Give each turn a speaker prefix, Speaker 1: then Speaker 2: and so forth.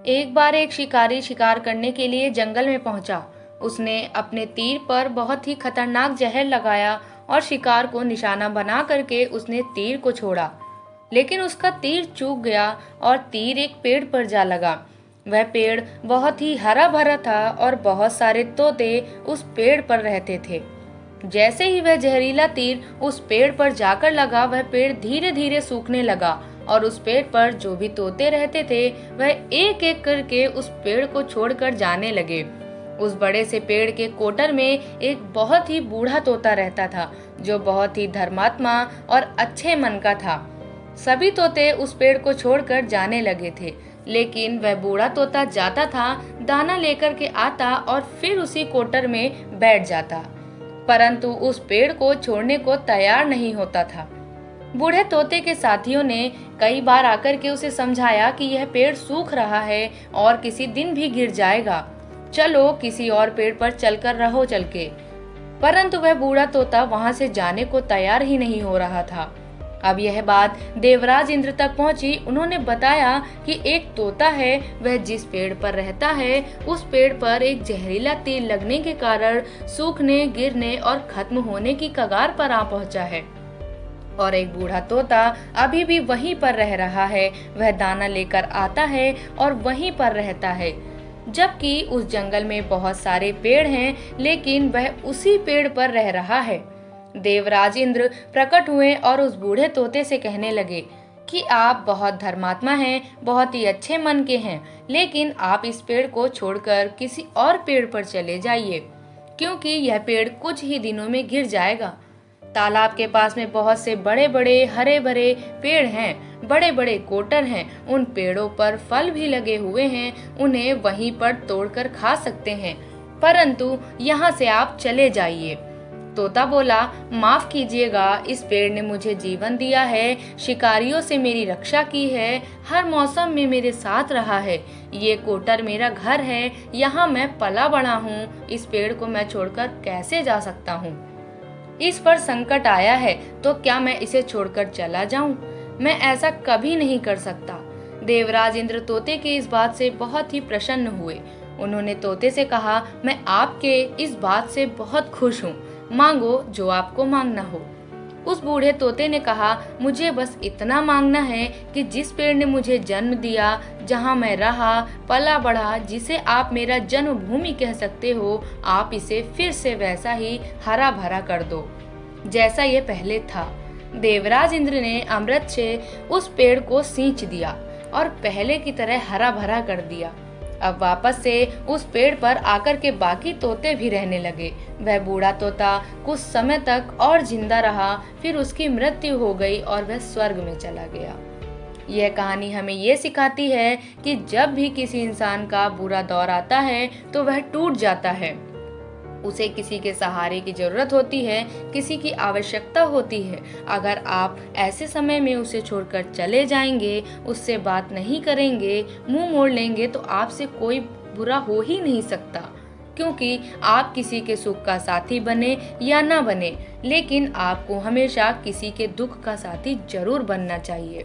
Speaker 1: एक बार एक शिकारी शिकार करने के लिए जंगल में पहुंचा। उसने अपने तीर पर बहुत ही खतरनाक जहर लगाया और शिकार को निशाना बना करके उसने तीर को छोड़ा। लेकिन उसका तीर चूक गया और तीर एक पेड़ पर जा लगा। वह पेड़ बहुत ही हरा भरा था और बहुत सारे तोते उस पेड़ पर रहते थे। जैसे ही वह जहरीला तीर उस पेड़ पर जाकर लगा, वह पेड़ धीरे धीरे सूखने लगा और उस पेड़ पर जो भी तोते रहते थे वह एक एक करके उस पेड़ को छोड़कर जाने लगे। उस बड़े से पेड़ के कोटर में एक बहुत ही बूढ़ा तोता रहता था, जो बहुत ही धर्मात्मा और अच्छे मन का था। सभी तोते उस पेड़ को छोड़कर जाने लगे थे, लेकिन वह बूढ़ा तोता जाता था, दाना लेकर के आता और फिर उसी कोटर में बैठ जाता, परंतु उस पेड़ को छोड़ने को तैयार नहीं होता था। बूढ़े तोते के साथियों ने कई बार आकर के उसे समझाया कि यह पेड़ सूख रहा है और किसी दिन भी गिर जाएगा, चलो किसी और पेड़ पर चलकर रहो चल के। परंतु वह बूढ़ा तोता वहां से जाने को तैयार ही नहीं हो रहा था। अब यह बात देवराज इंद्र तक पहुंची। उन्होंने बताया कि एक तोता है, वह जिस पेड़ पर रहता है उस पेड़ पर एक जहरीला तीर लगने के कारण सूखने, गिरने और खत्म होने की कगार पर आ पहुंचा है। और एक बूढ़ा तोता अभी भी वहीं पर रह रहा है। वह दाना लेकर आता है और वहीं पर रहता है, जबकि उस जंगल में बहुत सारे पेड़ हैं, लेकिन वह उसी पेड़ पर रह रहा है। देवराज इंद्र प्रकट हुए और उस बूढ़े तोते से कहने लगे कि आप बहुत धर्मात्मा हैं, बहुत ही अच्छे मन के हैं, लेकिन आप इस पेड़ को छोड़कर किसी और पेड़ पर चले जाइए, क्योंकि यह पेड़ कुछ ही दिनों में गिर जाएगा। तालाब के पास में बहुत से बड़े बड़े हरे भरे पेड़ हैं, बड़े बड़े कोटर हैं, उन पेड़ों पर फल भी लगे हुए हैं, उन्हें वहीं पर तोड़कर खा सकते हैं, परंतु यहाँ से आप चले जाइए। तोता बोला, माफ कीजिएगा, इस पेड़ ने मुझे जीवन दिया है, शिकारियों से मेरी रक्षा की है, हर मौसम में मेरे साथ रहा है, ये कोटर मेरा घर है, यहाँ मैं पला बड़ा हूँ, इस पेड़ को मैं छोड़कर कैसे जा सकता हूँ। इस पर संकट आया है तो क्या मैं इसे छोड़कर चला जाऊं? मैं ऐसा कभी नहीं कर सकता। देवराज इंद्र तोते की इस बात से बहुत ही प्रसन्न हुए। उन्होंने तोते से कहा, मैं आपके इस बात से बहुत खुश हूँ, मांगो जो आपको मांगना हो। उस बूढ़े तोते ने कहा, मुझे बस इतना मांगना है कि जिस पेड़ ने मुझे जन्म दिया, जहाँ मैं रहा पला बढ़ा, जिसे आप मेरा जन्मभूमि कह सकते हो, आप इसे फिर से वैसा ही हरा भरा कर दो जैसा ये पहले था। देवराज इंद्र ने अमृत से उस पेड़ को सींच दिया और पहले की तरह हरा भरा कर दिया। अब वापस से उस पेड़ पर आकर के बाकी तोते भी रहने लगे। वह बूढ़ा तोता कुछ समय तक और जिंदा रहा, फिर उसकी मृत्यु हो गई और वह स्वर्ग में चला गया। यह कहानी हमें ये सिखाती है कि जब भी किसी इंसान का बुरा दौर आता है तो वह टूट जाता है, उसे किसी के सहारे की जरूरत होती है, किसी की आवश्यकता होती है। अगर आप ऐसे समय में उसे छोड़कर चले जाएंगे, उससे बात नहीं करेंगे, मुंह मोड़ लेंगे, तो आपसे कोई बुरा हो ही नहीं सकता, क्योंकि आप किसी के सुख का साथी बने या ना बने, लेकिन आपको हमेशा किसी के दुख का साथी जरूर बनना चाहिए।